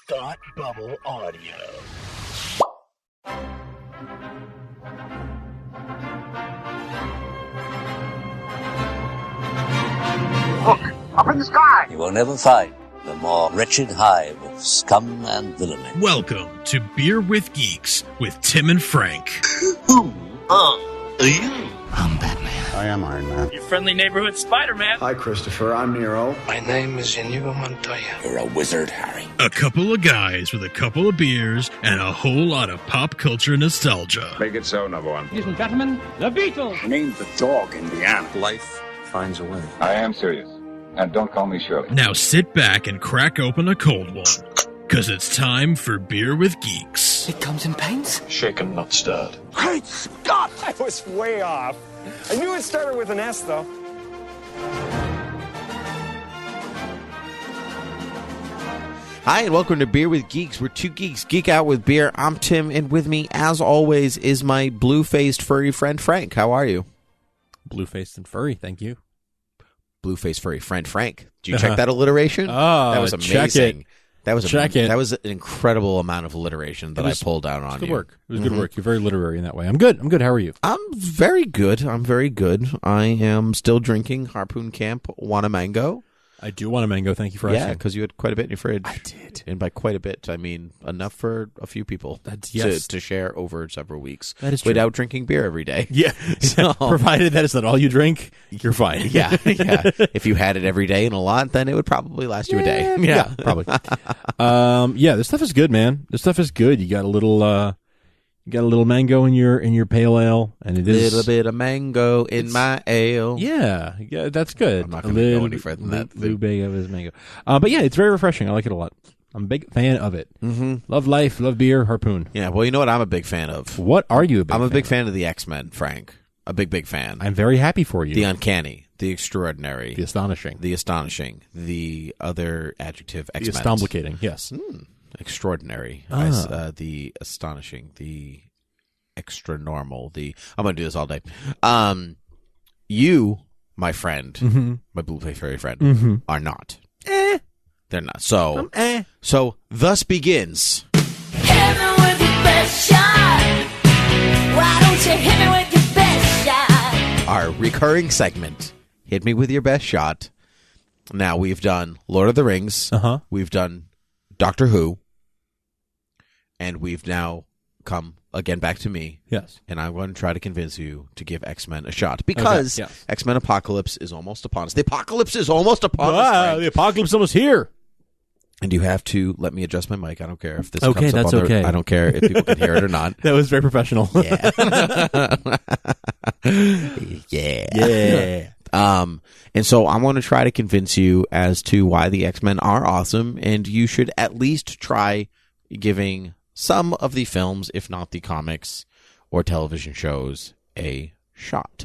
Thought Bubble Audio. Look, up in the sky! You will never find the more wretched hive of scum and villainy. Welcome to Beer with Geeks with Tim and Frank. Who are you? I'm Batman. I am Iron Man. Your friendly neighborhood Spider-Man. Hi, Christopher. I'm Nero. My name is Inigo Montoya. You're a wizard, Harry. A couple of guys with a couple of beers and a whole lot of pop culture nostalgia. Make it so, number one. Ladies and gentlemen, the Beatles. Name the dog Indiana. Life finds a way. I am serious. And don't call me Shirley. Now sit back and crack open a cold one, because it's time for Beer with Geeks. It comes in paints? Shaken, not stirred. Great Scott! I was way off. I knew it started with an S, though. Hi, and welcome to Beer with Geeks. We're two geeks geek out with beer. I'm Tim, and with me, as always, is my blue-faced furry friend Frank. How are you? Blue-faced and furry, thank you. Blue-faced furry friend Frank. Did you check that alliteration? Oh, that was amazing. That was That was an incredible amount of alliteration that I pulled down on you. Good work. It was good work. You're very literary in that way. I'm good. How are you? I'm very good. I am still drinking Harpoon Camp Wannamango. I do want a mango. Thank you for asking. Yeah, because you had quite a bit in your fridge. I did. And by quite a bit, I mean enough for a few people to share over several weeks. That is true. Without drinking beer every day. Yeah. So, provided that is not all you drink, you're fine. yeah. If you had it every day and a lot, then it would probably last you a day. Yeah, probably. This stuff is good, man. This stuff is good. You got a little mango in your pale ale, and it is a little bit of mango in my ale. Yeah, that's good. I'm not going to go any further than that. Little big of his mango. But yeah, it's very refreshing. I like it a lot. I'm a big fan of it. Mm-hmm. Love life, love beer, Harpoon. Yeah, well, you know what I'm a big fan of? What are you a big fan I'm a big fan of the X-Men, Frank. A big fan. I'm very happy for you. The uncanny, the extraordinary. The astonishing. The other adjective, X-Men. The astomblicating, yes. Extraordinary. The astonishing, the extra normal, I'm going to do this all day. You, my friend, my blue-faced furry friend, are not. They're not. So, thus begins. Hit me with your best shot. Why don't you hit me with your best shot? Our recurring segment, Hit Me With Your Best Shot. Now, we've done Lord of the Rings. We've done Doctor Who. And we've now come again back to me. Yes. And I'm going to try to convince you to give X-Men a shot. Because X-Men Apocalypse is almost upon us. The apocalypse is almost upon us, Frank. The apocalypse is almost here. And you have to let me adjust my mic. I don't care if this okay, comes up that's on okay. I don't care if people can hear it or not. That was very professional. Yeah. And so I'm going to try to convince you as to why the X-Men are awesome, and you should at least try giving some of the films, if not the comics or television shows, a shot.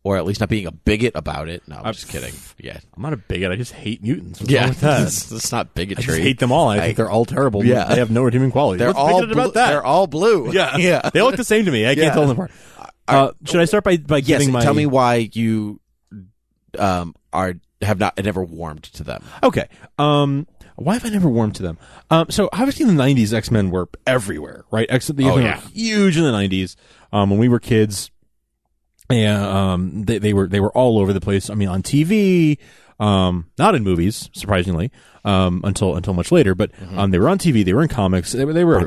Or at least not being a bigot about it. No, I'm just kidding. Yeah, I'm not a bigot. I just hate mutants. What's wrong with that? That's not bigotry. I just hate them all. I think they're all terrible. Yeah. They have no redeeming qualities. They're What's all bigoted about that? They're all blue. Yeah. They look the same to me. I can't tell them apart. Should I start by giving my... Tell me why you have never warmed to them. Okay. Why have I never warmed to them? So obviously in the 90s, X-Men were everywhere, right? X-Men were huge in the 90s. When we were kids, and they were all over the place. I mean, on TV, not in movies, surprisingly, until much later. But they were on TV. They were in comics. They were everywhere.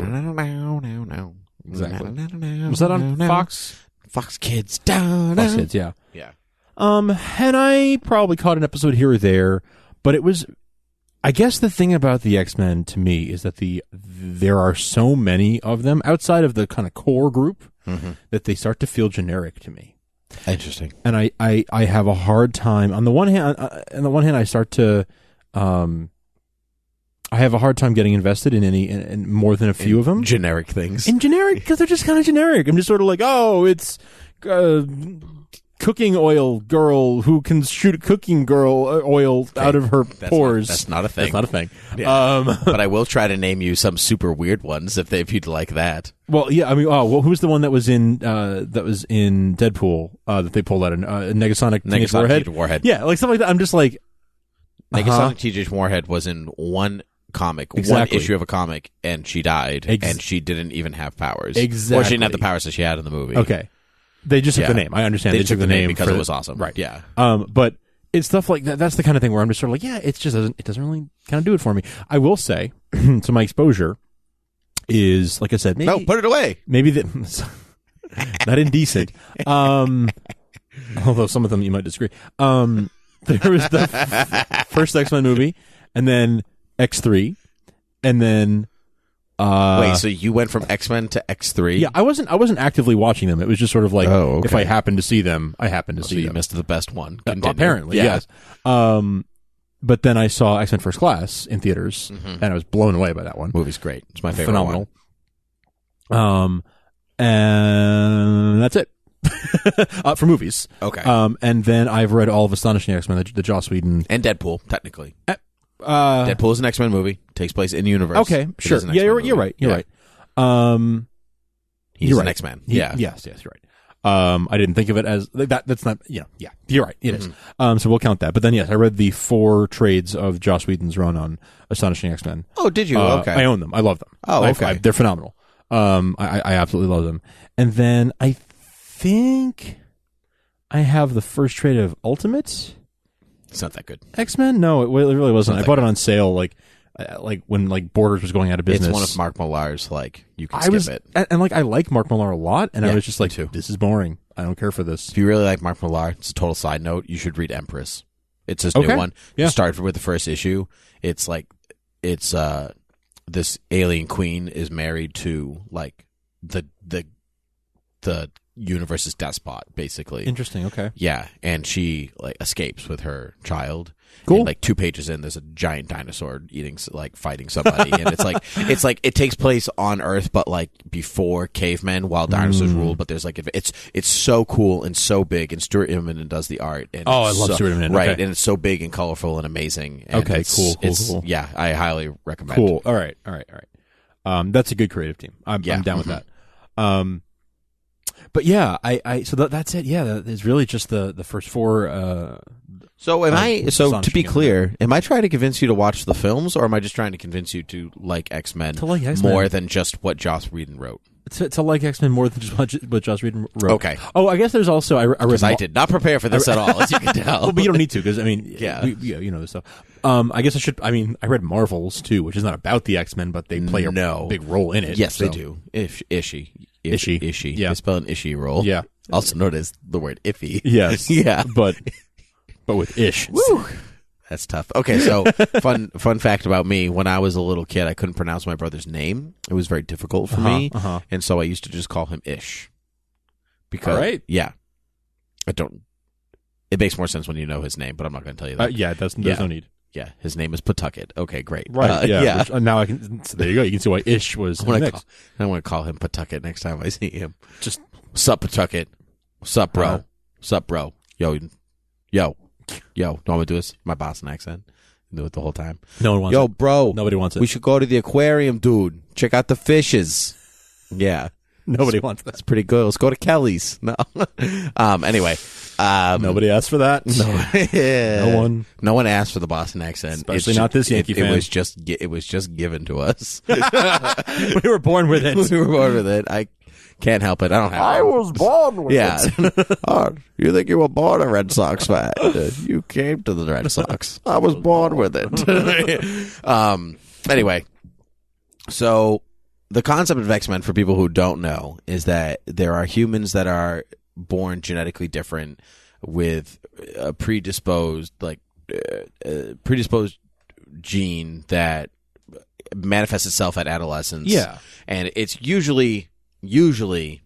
Exactly. Was that on Fox? Fox Kids. Fox Kids, yeah. Yeah. And I probably caught an episode here or there, but it was. I guess the thing about the X-Men to me is that there are so many of them outside of the kind of core group that they start to feel generic to me. Interesting. And I have a hard time on the one hand. I start to, I have a hard time getting invested in more than a few of them. Generic things. In generic, because they're just kind of generic. I'm just sort of like, oh, it's cooking oil girl who can shoot cooking girl oil out of her pores. That's not a thing. That's not a thing. Yeah. But I will try to name you some super weird ones if you'd like that. Well, yeah. I mean, who's the one that was in Deadpool that they pulled out? Negasonic Teenage Warhead. Warhead. Yeah, like something like that. I'm just like Negasonic Teenage Warhead was in one comic, Exactly. one issue of a comic, and she died, and she didn't even have powers. Exactly. Or she didn't have the powers that she had in the movie. Okay. They just took the name. I understand. They took the name because for it was awesome. Right. Yeah. But it's stuff like that. That's the kind of thing where I'm just sort of like, yeah, it doesn't really kind of do it for me. I will say, so my exposure is, like I said, maybe, no, put it away. Maybe not indecent. Although some of them you might disagree. There was the first X-Men movie, and then X3, and then wait, so you went from X-Men to X3? Yeah, I wasn't actively watching them. It was just sort of like, okay. if I happened to see them, I happened to see them. You missed the best one. Apparently, yes. But then I saw X-Men First Class in theaters, and I was blown away by that one. Movie's great. It's my favorite Phenomenal. And that's it. For movies. Okay. And then I've read all of Astonishing X-Men, the Joss Whedon. And Deadpool, technically. Deadpool is an X-Men movie. Takes place in the universe. Okay, sure. Yeah, you're right. You're right. He's an X-Man. Yeah. Yes, you're right. I didn't think of it as that. That's not. Yeah. You're right. It is. So we'll count that. But then, yes, I read the 4 trades of Joss Whedon's run on Astonishing X-Men. Oh, did you? Okay. I own them. I love them. Oh, okay. They're phenomenal. I absolutely love them. And then I think I have the first trade of Ultimate. It's not that good. X-Men? No, it really wasn't. I bought it on sale, like when Borders was going out of business. It's one of Mark Millar's. You can skip it. And I like Mark Millar a lot, and I was just like, too. This is boring. I don't care for this. If you really like Mark Millar, it's a total side note. You should read Empress. It's this new one. Yeah. You start with the first issue. It's this alien queen is married to the universe's despot, basically. Interesting. Okay. Yeah, and she escapes with her child. Cool. And 2 pages in, there's a giant dinosaur fighting somebody, and it's like it takes place on Earth, but before cavemen, while dinosaurs ruled. But there's it's so cool and so big, and Stuart Immonen does the art. And I love Stuart Immonen. Right, okay. and it's so big and colorful and amazing. And okay, cool. Yeah, I highly recommend. Cool. All right. That's a good creative team. I'm down with that. But yeah, so that's it. Yeah, that is really just the first 4. So to be clear, am I trying to convince you to watch the films, or am I just trying to convince you to like X-Men, more than just what Joss Whedon wrote? To like X-Men more than just what Joss Whedon wrote. Okay. Oh, I guess there's also I did not prepare for this at all, as you can tell. Well, but you don't need to, because yeah, you know this stuff. I guess I should. I read Marvels too, which is not about the X-Men, but they play a big role in it. Yes, they do. Ishii. Yeah, they spell an Ishii role. Yeah, also known as the word iffy. Yes. Yeah, but with ish. Woo. That's tough. Okay, so fun fact about me: when I was a little kid, I couldn't pronounce my brother's name. It was very difficult for me, and so I used to just call him Ish. Because yeah, I don't. It makes more sense when you know his name, but I'm not going to tell you that. Yeah, there's no need. Yeah, his name is Pawtucket. Okay, great. Right. Yeah. Which, now I can. So there you go. You can see why Ish was. I want to call him Pawtucket next time I see him. Just sup Pawtucket. Sup bro. Sup bro. Yo. Don't want to do this? My Boston accent. Do it the whole time. No one wants it. Yo, bro. Nobody wants it. We should go to the aquarium, dude. Check out the fishes. Yeah. Nobody wants that. That's pretty good. Let's go to Kelly's. No. Anyway. Nobody asked for that. No. No one asked for the Boston accent. Especially not this Yankee fan. It was just given to us. We were born with it. I can't help it. I don't have it. I was born with it. Oh, you think you were born a Red Sox fan? You came to the Red Sox. I was born with it. Anyway, so the concept of X-Men, for people who don't know, is that there are humans that are born genetically different with a predisposed gene that manifests itself at adolescence. Yeah. And it's usually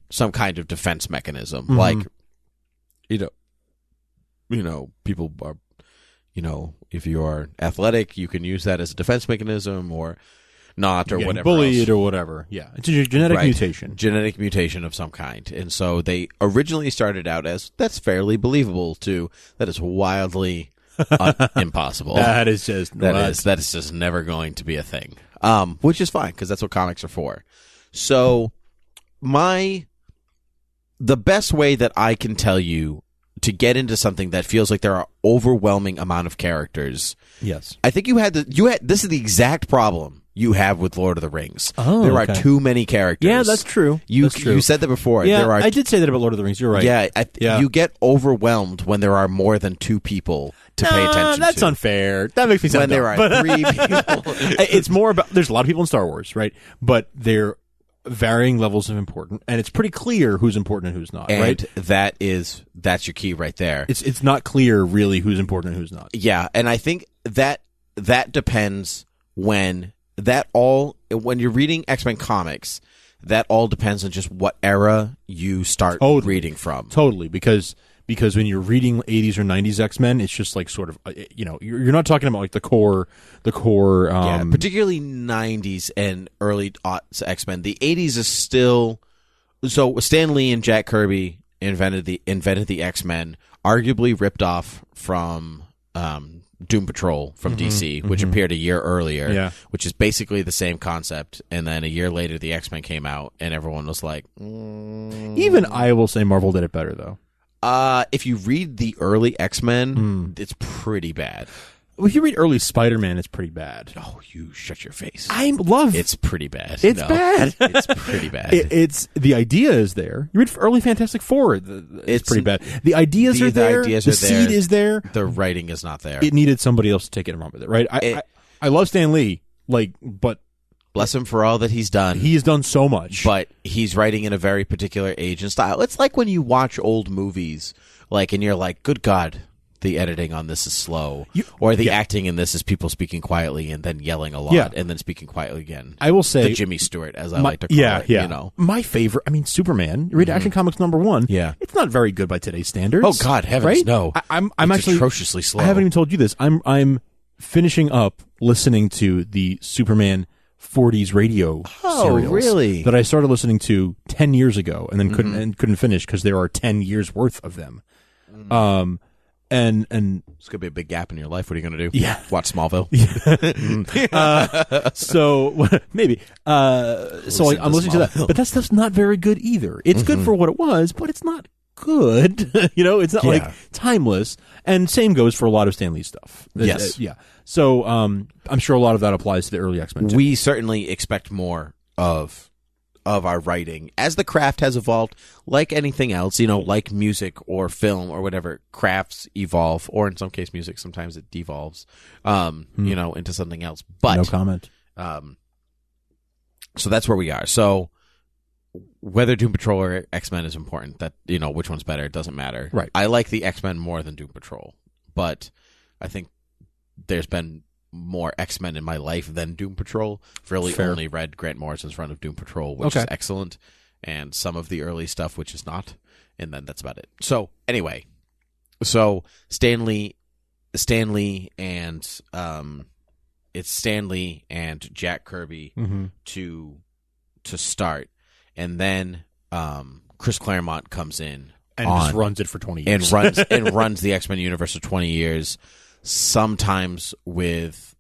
some kind of defense mechanism. Mm-hmm. Like, people are, if you are athletic, you can use that as a defense mechanism, or not, or whatever. Bullied else. or whatever. Yeah. It's a genetic mutation. Genetic mutation of some kind. And so they originally started out as, that's fairly believable, to that is wildly impossible. That is just never going to be a thing. Which is fine, because that's what comics are for. So the best way that I can tell you to get into something that feels like there are overwhelming amount of characters. Yes. I think you had this is the exact problem you have with Lord of the Rings. Oh, there okay. are too many characters. Yeah, that's true. You That's true. said that before. Yeah, there are I did say that about Lord of the Rings. You're right. Yeah, you get overwhelmed when there are more than two people to pay attention that's to. unfair. That makes me sound when there dumb. are 3 people. It's more about, there's a lot of people in Star Wars, right? But they're varying levels of important, and it's pretty clear who's important and who's not, And right? that's your key right there. It's not clear really who's important and who's not. Yeah, and I think that depends when you're reading X-Men comics, that all depends on just what era you start reading from. Totally, because when you're reading 80s or 90s X-Men, it's just like sort of, you're not talking about like the core. Particularly 90s and early aughts X-Men. The 80s is still, so Stan Lee and Jack Kirby invented the X-Men, arguably ripped off from Doom Patrol from DC, which appeared a year earlier, which is basically the same concept. And then a year later, the X-Men came out, and everyone was like, Even I will say Marvel did it better, though. If you read the early X-Men, it's pretty bad. Well, if you read early Spider-Man, it's pretty bad. Oh, you shut your face. I love it's pretty bad. It's bad. It's pretty bad. It's the idea is there. You read early Fantastic Four. It's pretty bad. The ideas are there. The seed is there. The writing is not there. It needed somebody else to take it and run with it, right? I love Stan Lee, but bless him for all that he's done. He has done so much. But he's writing in a very particular age and style. It's like when you watch old movies, and you're like, good God, the editing on this is slow. Or the acting in this is people speaking quietly and then yelling a lot and then speaking quietly again. I will say the Jimmy Stewart, as I like to call it. Yeah. You know? My favorite, Superman. You read Action Comics #1. Yeah. It's not very good by today's standards. Oh, God, heavens, right? no. I'm it's actually atrociously slow. I haven't even told you this. I'm finishing up listening to the Superman 40s radio serials really? that I started listening to 10 years ago and then couldn't finish because there are 10 years worth of them. And it's gonna be a big gap in your life. What are you gonna do? Yeah, watch Smallville. So maybe. So I'm listening to that, but that stuff's not very good either. It's good for what it was, but it's not good. It's not like timeless. And same goes for a lot of Stan Lee stuff. Yes, yeah. So I'm sure a lot of that applies to the early X-Men too. We certainly expect more of our writing as the craft has evolved, like anything else, like music or film or whatever. Crafts evolve, or in some case music, sometimes it devolves, into something else. But no comment. So that's where we are. So whether Doom Patrol or X-Men is important, that, which one's better, it doesn't matter. Right. I like the X-Men more than Doom Patrol, but I think there's been more X-Men in my life than Doom Patrol. Really only read Grant Morrison's run of Doom Patrol, which is excellent, and some of the early stuff, which is not, and then that's about it. So anyway, Stan Lee and it's Stan Lee and Jack Kirby to start, and then Chris Claremont comes in and just runs it for 20 years and runs the X-Men universe for 20 years. Sometimes with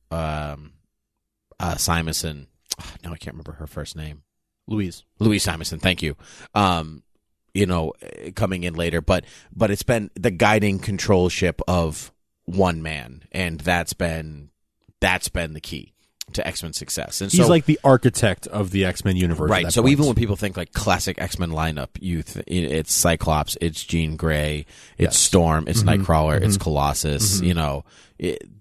Simonson. No, I can't remember her first name. Louise Simonson. Thank you. Coming in later, but it's been the guiding control ship of one man, and that's been the key to X-Men success. And he's like the architect of the X-Men universe, right? So even when people think like classic X-Men lineup, it's Cyclops, it's Jean Grey, it's Storm, it's Nightcrawler, it's Colossus.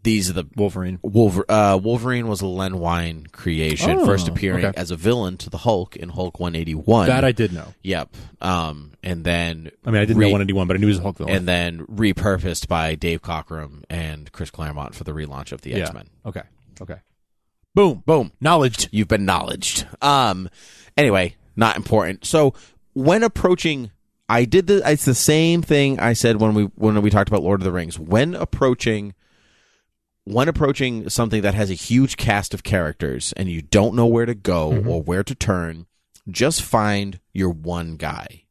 These are the Wolverine. Wolverine was a Len Wein creation, first appearing as a villain to the Hulk in Hulk 181. That I did know. Yep. And then I didn't know 181, but I knew he was a Hulk villain. And then repurposed by Dave Cockrum and Chris Claremont for the relaunch of the X-Men. Okay. Boom. Knowledged. You've been knowledged. Anyway, not important. So when approaching, it's the same thing I said when we talked about Lord of the Rings. When approaching something that has a huge cast of characters and you don't know where to go or where to turn, just find your one guy.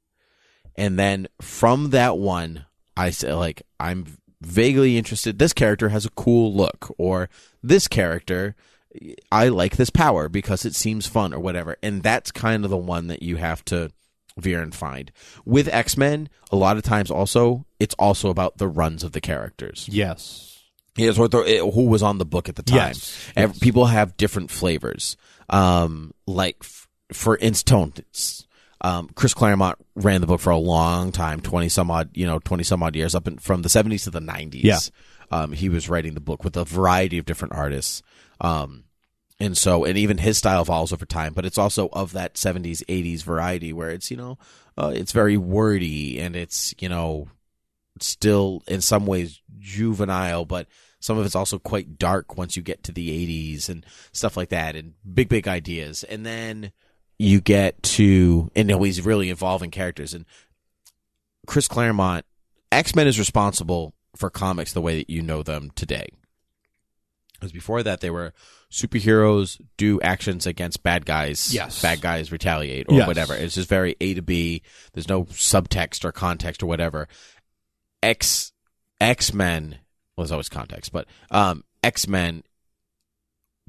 And then from that one, I say, like, I'm vaguely interested. This character has a cool look, or this character, I like this power because it seems fun, or whatever. And that's kind of the one that you have to veer and find. With X-Men, a lot of times also, it's also about the runs of the characters. Yes. Here's what who was on the book at the time. Yes. People have different flavors. For instance, Chris Claremont ran the book for a long time, 20 some odd years, from the 70s to the 90s. Yeah. He was writing the book with a variety of different artists. And even his style evolves over time, but it's also of that 70s, 80s variety where it's, it's very wordy and it's, still in some ways juvenile, but some of it's also quite dark once you get to the 80s and stuff like that, and big ideas. And then you get to, he's really involving characters. And Chris Claremont, X-Men is responsible for comics the way that you know them today. Because before that, they were superheroes do actions against bad guys. Yes. Bad guys retaliate or whatever. It's just very A to B. There's no subtext or context or whatever. X-Men, well, there's always context, but X-Men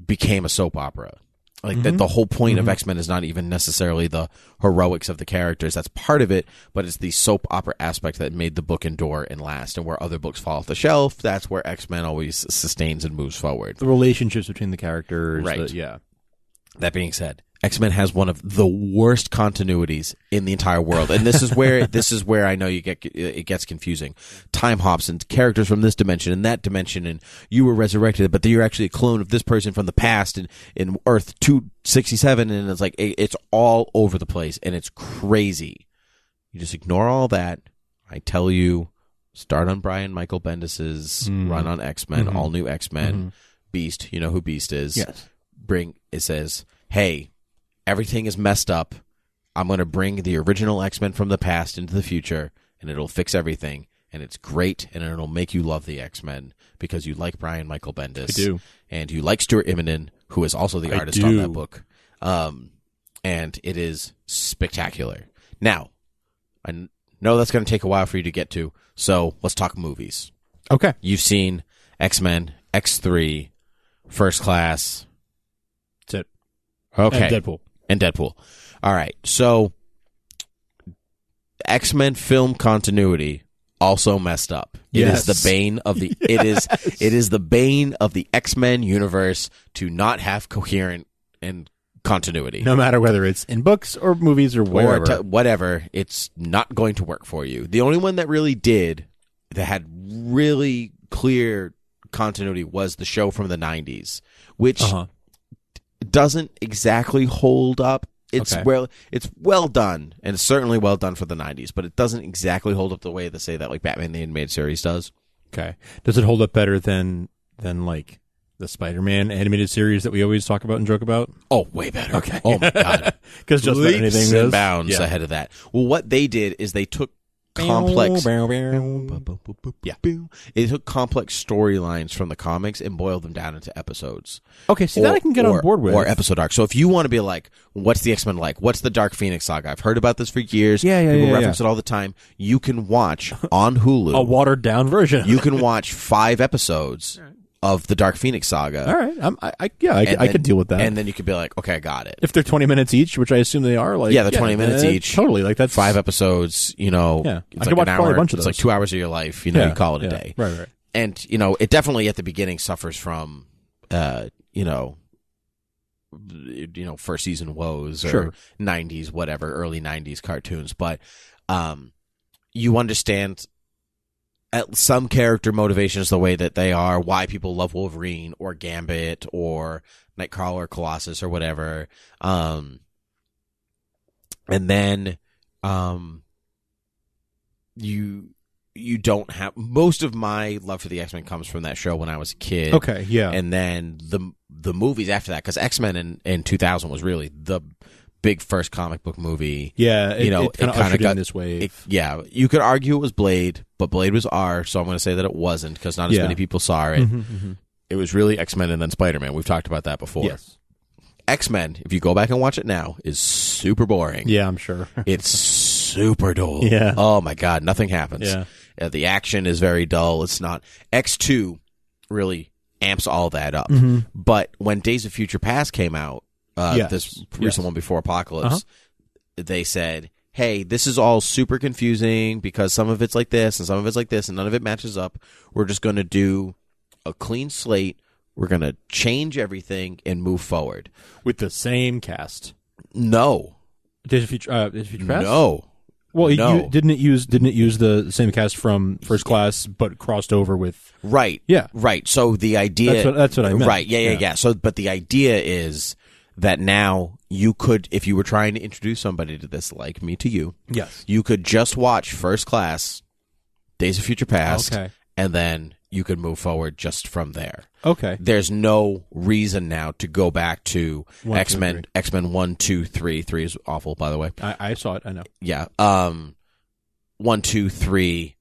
became a soap opera. Like the whole point of X-Men is not even necessarily the heroics of the characters. That's part of it, but it's the soap opera aspect that made the book endure and last. And where other books fall off the shelf, that's where X-Men always sustains and moves forward. The relationships between the characters. Right. Yeah. That being said, X-Men has one of the worst continuities in the entire world, and this is where I know it gets confusing. Time hops and characters from this dimension and that dimension, and you were resurrected, but you're actually a clone of this person from the past in Earth 267, and it's like it's all over the place, and it's crazy. You just ignore all that. I tell you, start on Brian Michael Bendis's run on X-Men, all new X-Men, Beast. You know who Beast is? Yes. It says, hey, everything is messed up. I'm going to bring the original X-Men from the past into the future, and it'll fix everything. And it's great, and it'll make you love the X-Men because you like Brian Michael Bendis. I do. And you like Stuart Immonen, who is also the artist on that book. And it is spectacular. Now, I know that's going to take a while for you to get to, so let's talk movies. Okay. You've seen X-Men, X3, First Class. That's it. Okay. And Deadpool. All right. So X-Men film continuity also messed up. It is the bane of the it is the bane of the X-Men universe to not have coherent and continuity. No matter whether it's in books or movies or whatever. Whatever, it's not going to work for you. The only one that really did, that had really clear continuity, was the show from the 90s, which doesn't exactly hold up. It's well done, and it's certainly well done for the 90s, but it doesn't exactly hold up the way they say that like Batman the Animated Series does. Okay. Does it hold up better than like the Spider-Man animated series that we always talk about and joke about? Oh, way better. Okay. Oh my god. Because just about anything leaps is and bounds ahead of that. Well, what they did is they took complex It took complex storylines from the comics and boiled them down into episodes. Okay, see, that I can get on board with. Or episode arcs. So if you want to be like, what's the X-Men like? What's the Dark Phoenix saga? I've heard about this for years. People reference it all the time. You can watch on Hulu a watered down version. You can watch 5 episodes of the Dark Phoenix saga. All right. I could deal with that. And then you could be like, okay, I got it. If they're 20 minutes each, which I assume they are, like, they're 20 minutes each. Totally. Like, that's 5 episodes, it's I like could watch an probably hour. a bunch of those. It's like 2 hours of your life, you call it a day. Right. And, it definitely at the beginning suffers from, first season woes or 90s, whatever, early 90s cartoons. But you understand some character motivations the way that they are, why people love Wolverine or Gambit or Nightcrawler or Colossus or whatever. And then you don't have, most of my love for the X-Men comes from that show when I was a kid. Okay, yeah. And then the movies after that, because X-Men in 2000 was really the big first comic book movie. Yeah, it kind of got this way. You could argue it was Blade, but Blade was R, so I'm going to say that it wasn't, because not as many people saw it. It was really X-Men and then Spider-Man. We've talked about that before. Yes. X-Men, if you go back and watch it now, is super boring. Yeah, I'm sure. It's super dull. Yeah. Oh my god, nothing happens. Yeah. The action is very dull. It's not. X2 really amps all that up. But when Days of Future Past came out, this recent one before Apocalypse, they said, hey, this is all super confusing because some of it's like this and some of it's like this and none of it matches up. We're just going to do a clean slate. We're going to change everything and move forward. With the same cast. No. Days of Future Past? No. Well, No. didn't it use the same cast from First Class, but crossed over with? Right. Yeah. Right. So the idea. That's what I meant. Right. Yeah. So, but the idea is that now you could, if you were trying to introduce somebody to this, like me to you, yes, you could just watch First Class, Days of Future Past, okay, and then you could move forward just from there. Okay. There's no reason now to go back to X-Men 1, 2, 3. 3 is awful, by the way. I saw it, I know. Yeah. 1, 2, 3,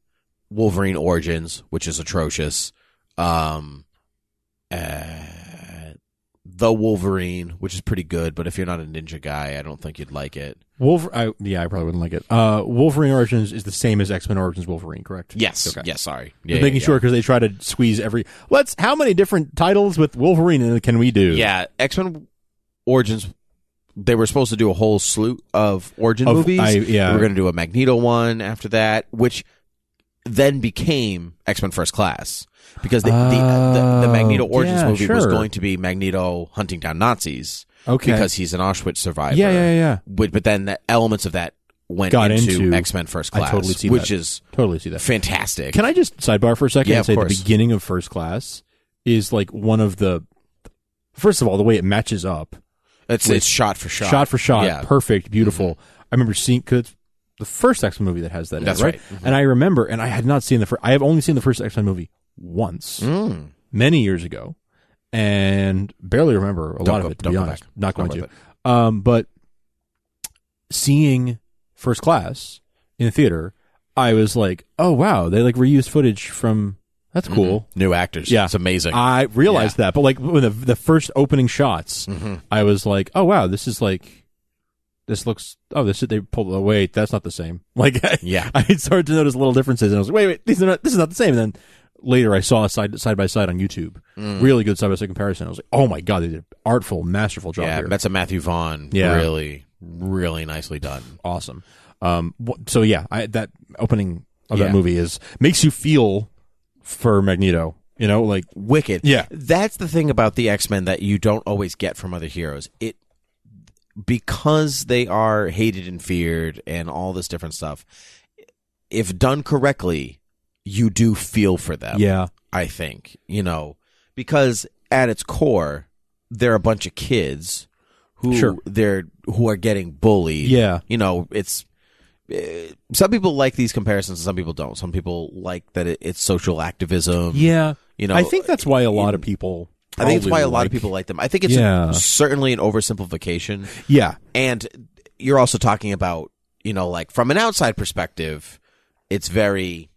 Wolverine Origins, which is atrocious. The Wolverine, which is pretty good, but if you're not a ninja guy, I don't think you'd like it. I probably wouldn't like it. Wolverine Origins is the same as X-Men Origins Wolverine, correct? Yes. Okay. Yes, sorry. Just making sure, because they try to squeeze how many different titles with Wolverine can we do? Yeah, X-Men Origins, they were supposed to do a whole slew of origin movies. We were going to do a Magneto one after that, which then became X-Men First Class. Because the Magneto Origins movie was going to be Magneto hunting down Nazis. Okay. Because he's an Auschwitz survivor. Yeah. But then the elements of that went into X-Men First Class. I totally see which that. is totally see that. Fantastic. Can I just sidebar for a second and say of the beginning of First Class is like one of the... First of all, the way it matches up. It's shot for shot. Shot for shot. Yeah. Perfect. Beautiful. Mm-hmm. I remember seeing... Cause it's the first X-Men movie that has that. That's right. Mm-hmm. And I remember, and I had not seen I have only seen the first X-Men movie once, many years ago, and barely remember a lot of it, to be honest. Not going to. But seeing First Class in the theater, I was like, oh, wow, they like reused footage from... That's cool. New actors. Yeah. It's amazing. I realized that, but like when the first opening shots, I was like, oh, wow, this is like... This looks. Oh, they pulled. Oh, wait, that's not the same. Like, yeah, I started to notice little differences, and I was like, wait, this is not the same. And then later, I saw a side by side on YouTube, really good side by side comparison. I was like, oh my god, they did an artful, masterful job here. That's a Matthew Vaughn. Yeah, really, really nicely done. Awesome. So yeah, that opening of that movie makes you feel for Magneto. You know, like wicked. Yeah, that's the thing about the X-Men that you don't always get from other heroes. Because they are hated and feared and all this different stuff, if done correctly, you do feel for them. Yeah. I think, because at its core, they're a bunch of kids who are getting bullied. Yeah. It's some people like these comparisons and some people don't. Some people like that it's social activism. Yeah. I think that's why a lot of people... I think it's why a lot of people like them. I think it's certainly an oversimplification. Yeah. And you're also talking about, like from an outside perspective, it's very,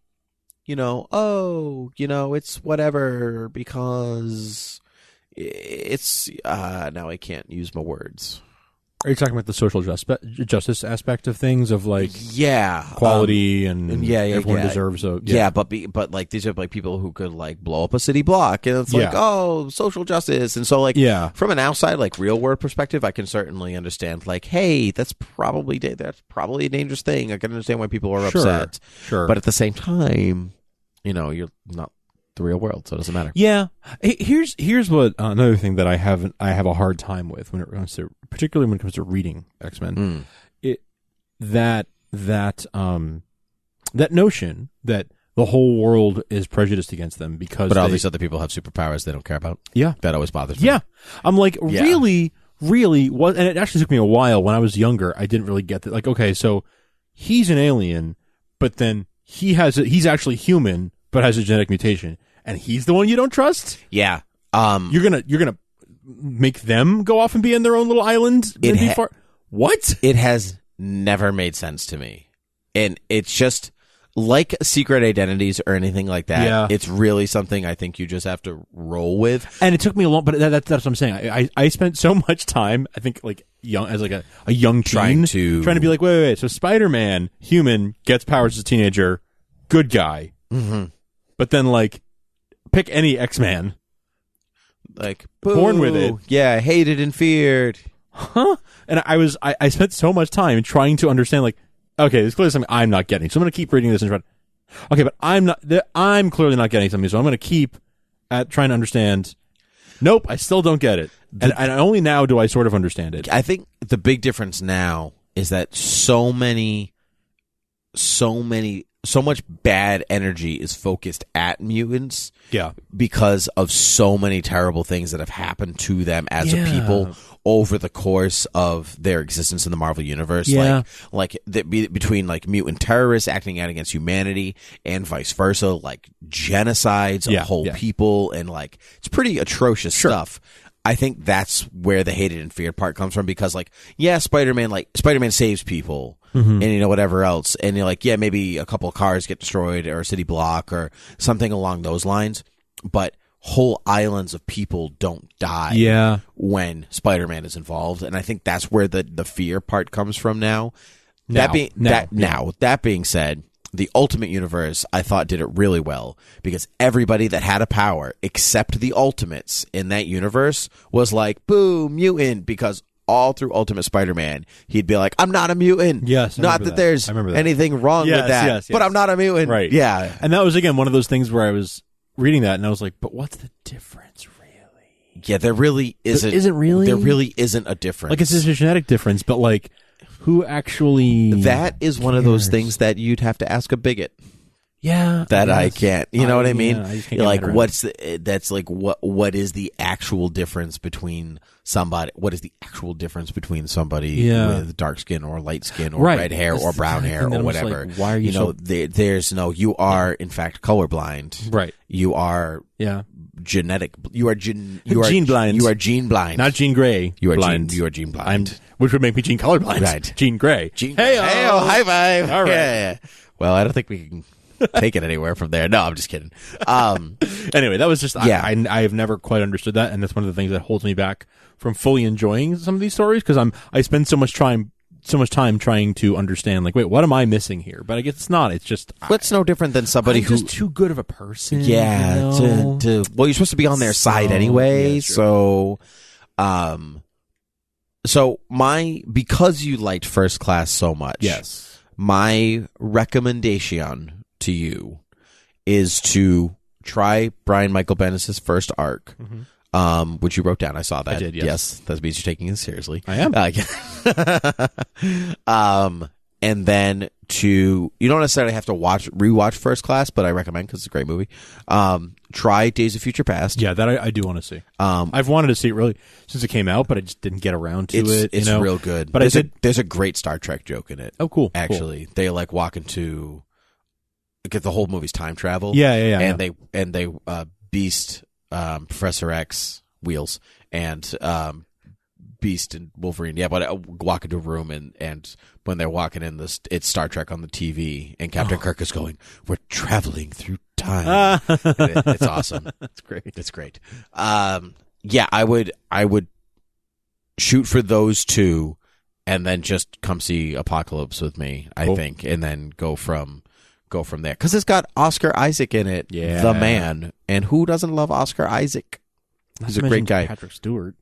it's whatever because it's, now I can't use my words. Are you talking about the social justice aspect of things, of like equality and everyone deserves a but like these are like people who could like blow up a city block and it's like social justice, and so like from an outside like real world perspective, I can certainly understand like, hey, that's probably a dangerous thing. I can understand why people are upset. Sure, but at the same time, you're not the real world, so it doesn't matter. Yeah. Here's what another thing that I have a hard time with particularly when it comes to reading X-Men. That notion that the whole world is prejudiced against them because all these other people have superpowers they don't care about. Yeah. That always bothers me. Yeah. I'm like, really, and it actually took me a while when I was younger. I didn't really get that. Like, okay, so he's an alien, but then he's actually human, but has a genetic mutation, and he's the one you don't trust? Yeah. You're gonna make them go off and be in their own little island? What? It has never made sense to me. And it's just like secret identities or anything like that. Yeah. It's really something I think you just have to roll with. And it took me a long, but that's what I'm saying. I spent so much time, I think, like young as like a young teen, trying to be like, wait. So Spider-Man, human, gets powers as a teenager, good guy. Mm-hmm. But then like pick any X-Man. Like born with it. Yeah, hated and feared. Huh? And I spent so much time trying to understand, like, okay, there's clearly something I'm not getting. So I'm going to keep reading this and try. Okay, but I'm clearly not getting something. So I'm going to keep at trying to understand. Nope, I still don't get it. And only now do I sort of understand it. I think the big difference now is that so much bad energy is focused at mutants. Yeah. Because of so many terrible things that have happened to them as a people over the course of their existence in the Marvel universe. Yeah. Between like mutant terrorists acting out against humanity and vice versa, like genocides of whole people, and like it's pretty atrocious stuff. I think that's where the hated and feared part comes from, because Spider-Man saves people, and whatever else, and you're like, yeah, maybe a couple of cars get destroyed or a city block or something along those lines, but whole islands of people don't die when Spider-Man is involved, and I think that's where the fear part comes from now. That being said, the Ultimate Universe, I thought, did it really well, because everybody that had a power except the Ultimates in that universe was like, boo, mutant, because all through Ultimate Spider-Man, he'd be like, I'm not a mutant. Yes, not that there's anything wrong with that, but I'm not a mutant. Right. Yeah. And that was, again, one of those things where I was reading that and I was like, but what's the difference, really? Yeah, there really isn't. There really isn't a difference. Like, it's just a genetic difference, but like, who actually... That is one of those things that you'd have to ask a bigot. Yeah. That I can't. You know what I mean? I just can't like, get what is the actual difference between somebody... What is the actual difference between somebody with dark skin or light skin or red hair or brown hair or whatever? Like, why are you there's no... You are, in fact, colorblind. Right. You are... genetic. You are gene blind. You are gene blind. Not Jean Grey. You are blind. You are gene blind. Which would make me Jean colorblind. Right. Jean Grey. Hey, high five. All right. Yeah. Well, I don't think we can take it anywhere from there. No, I'm just kidding. Anyway, that was just I have never quite understood that, and that's one of the things that holds me back from fully enjoying some of these stories, because I spend so much time trying to understand, like, wait, what am I missing here? But I guess it's not. It's just... What's no different than somebody who's just too good of a person. Yeah. Well, you're supposed to be on their side anyway. So because you liked First Class so much, yes, my recommendation to you is to try Brian Michael Bendis' first arc. Which you wrote down. I saw that. I did, yes. That means you're taking it seriously. I am. And then you don't necessarily have to rewatch First Class, but I recommend, because it's a great movie. Try Days of Future Past. Yeah, that I do want to see. I've wanted to see it really since it came out, but I just didn't get around to it. It's real good. But there's a great Star Trek joke in it. Oh, cool. Actually, they like walk into... Get the whole movie's time travel. Yeah. And they Beast... Professor X, Wheels, and Beast and Wolverine. Yeah, but walk into a room, and when they're walking in, it's Star Trek on the TV, and Captain Kirk is going, "We're traveling through time." It's awesome. That's great. It's great. Yeah, I would shoot for those two, and then just come see Apocalypse with me. I think, and then go from there, because it's got Oscar Isaac in it, the man, and who doesn't love Oscar Isaac? He's a great guy. Patrick Stewart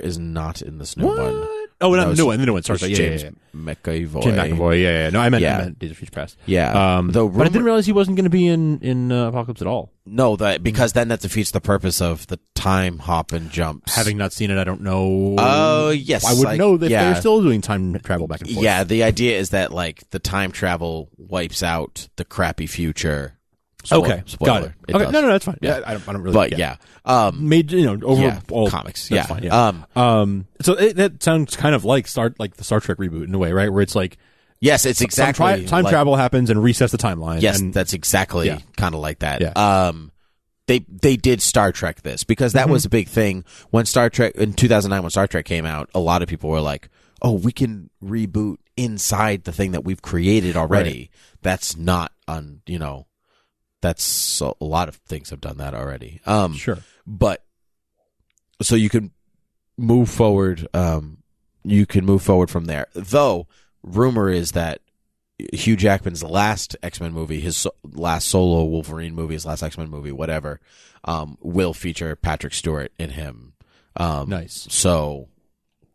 is not in this new one. Oh, not the new one. Sorry, James McAvoy. James McAvoy. Yeah. No, I meant Days of Future Past. Yeah. But I didn't realize he wasn't going to be in Apocalypse at all. No, because then that defeats the purpose of the time hop and jumps. Having not seen it, I don't know. Oh, yes. I would know that they're still doing time travel back and forth. Yeah, the idea is that like the time travel wipes out the crappy future. Spoiler. Got it. Okay, no, that's fine. Yeah, I don't really. But made over all comics. That's fine. Yeah. So that sounds kind of like the Star Trek reboot in a way, right? Where it's like, yes, it's exactly time travel happens and resets the timeline. Yes, that's exactly kind of like that. Yeah. They did Star Trek this, because that was a big thing when Star Trek in 2009 when Star Trek came out. A lot of people were like, "Oh, we can reboot inside the thing that we've created already." Right. That's not That's a lot of things have done that already. Sure. But so you can move forward. You can move forward from there. Though rumor is that Hugh Jackman's last X-Men movie, his last solo Wolverine movie, his last X-Men movie, whatever, will feature Patrick Stewart in him. Nice. So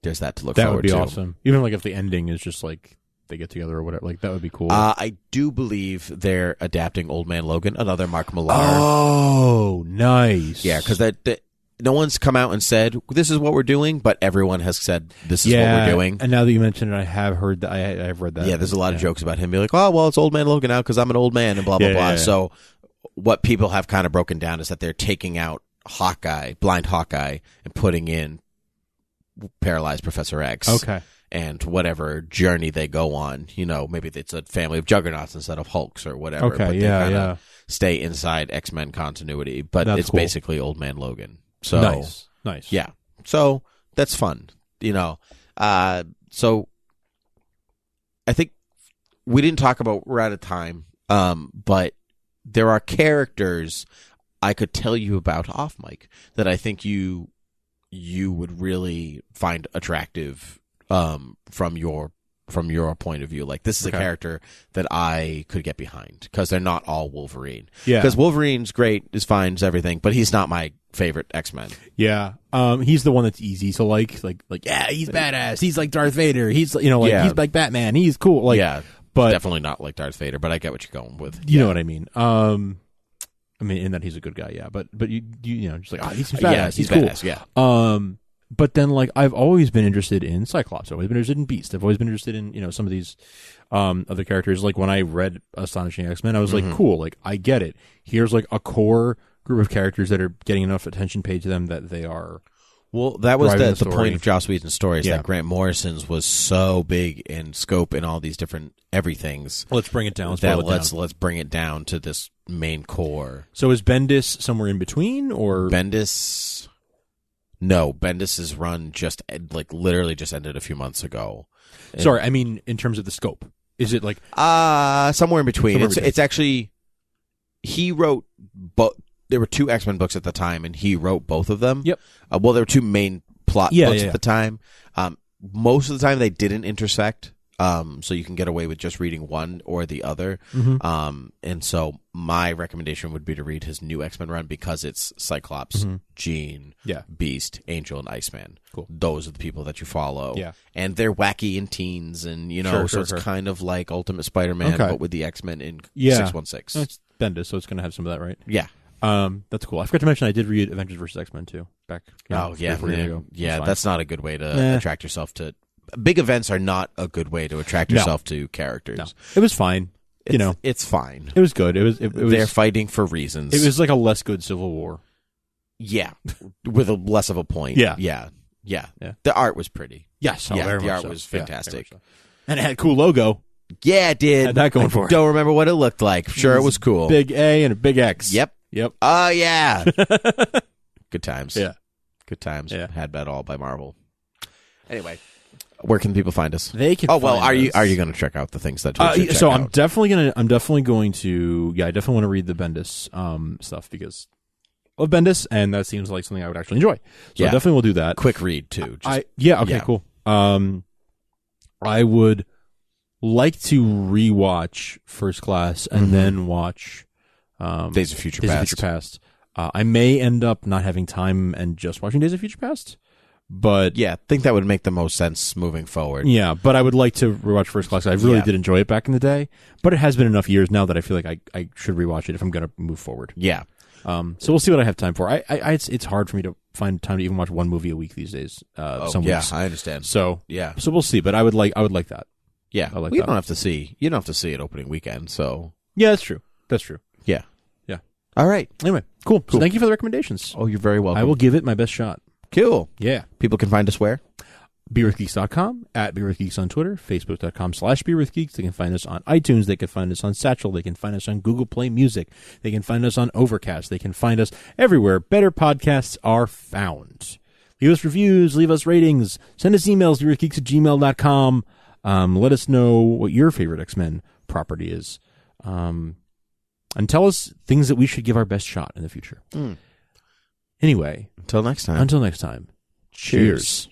there's that to look that forward to. That would be awesome. Even like if the ending is just like they get together or whatever. Like that would be cool. I do believe they're adapting Old Man Logan, another Mark Millar. Oh, nice. Yeah, because that no one's come out and said this is what we're doing, but everyone has said this is what we're doing. And now that you mention it, I have heard that. I've read that. Yeah, there's a lot of jokes about him being like, oh, well, it's Old Man Logan now because I'm an old man and blah, blah, blah. So what people have kind of broken down is that they're taking out Blind Hawkeye, and putting in paralyzed Professor X. Okay. And whatever journey they go on, maybe it's a family of juggernauts instead of Hulks or whatever. Okay, but they kind of stay inside X-Men continuity, but it's basically Old Man Logan. So nice. Yeah. So that's fun, So I think we didn't talk about, we're out of time, but there are characters I could tell you about off mic that I think you would really find attractive from your point of view. Like, this is a character that I could get behind because they're not all Wolverine. Yeah. Because Wolverine's great, is fine, is everything, but he's not my favorite X-Men. Yeah. He's the one that's easy to like, yeah, he's badass. He's like Darth Vader. He's, he's like Batman. He's cool. Like, yeah. But definitely not like Darth Vader, but I get what you're going with. You know what I mean? In that he's a good guy, yeah. But you just like, he seems badass. Yeah, he's cool. badass, yeah. But then, like, I've always been interested in Cyclops. I've always been interested in Beast. I've always been interested in, some of these other characters. Like, when I read Astonishing X-Men, I was like, cool. Like, I get it. Here's, like, a core group of characters that are getting enough attention paid to them that they are. Well, that was the point of Joss Whedon's stories, that Grant Morrison's was so big in scope and all these different everythings. Let's bring it down. Let's bring it down to this main core. So is Bendis somewhere in between, or Bendis? No, Bendis's run literally just ended a few months ago. Sorry, I mean in terms of the scope. Is it like somewhere in between? It's actually, he wrote there were 2 X-Men books at the time, and he wrote both of them. Yep. Well, there were 2 main plot books at the time. Most of the time, they didn't intersect, so you can get away with just reading one or the other. And so my recommendation would be to read his new X-Men run because it's Cyclops, Jean, Beast, Angel, and Iceman. Cool. Those are the people that you follow. Yeah. And they're wacky in teens, and it's kind of like Ultimate Spider-Man, but with the X-Men in 616. It's Bendis, so it's going to have some of that, right? Yeah. That's cool. I forgot to mention I did read Avengers vs. X-Men too back. 4 years ago. Yeah, that's not a good way to attract yourself to. Big events are not a good way to attract yourself to characters. No. It was fine. It's fine. It was good. It was. They're fighting for reasons. It was like a less good Civil War. Yeah, with a less of a point. Yeah. The art was pretty. Yes, the art was fantastic, and it had a cool logo. Yeah, it did. Had that going for it. Don't remember what it looked like. Sure, it was cool. Big A and a big X. Yep. Oh yeah. Good times. Yeah. Good times. Yeah. Had Bet All by Marvel. Anyway, where can people find us? They can. Are you going to check out the things that? So I'm definitely going to. Yeah, I definitely want to read the Bendis stuff because of Bendis, and that seems like something I would actually enjoy. So I definitely will do that. Quick read too. Cool. I would like to rewatch First Class and then watch Days of Future Past. I may end up not having time and just watching Days of Future Past, but I think that would make the most sense moving forward. Yeah, but I would like to rewatch First Class. I really did enjoy it back in the day, but it has been enough years now that I feel like I should rewatch it if I'm going to move forward. Yeah. So we'll see what I have time for. It's hard for me to find time to even watch one movie a week these days. Some weeks. I understand. So we'll see. But I would like that. Yeah, you don't have to see it opening weekend. So yeah, that's true. Yeah. All right. Anyway, cool. So thank you for the recommendations. Oh, you're very welcome. I will give it my best shot. Cool. Yeah. People can find us where? BeerWithGeeks.com, at BeerWithGeeks on Twitter, Facebook.com/BeerWithGeeks. They can find us on iTunes. They can find us on Satchel. They can find us on Google Play Music. They can find us on Overcast. They can find us everywhere better podcasts are found. Leave us reviews. Leave us ratings. Send us emails, BeerWithGeeks@gmail.com. Let us know what your favorite X-Men property is. And tell us things that we should give our best shot in the future. Anyway. Until next time. Cheers.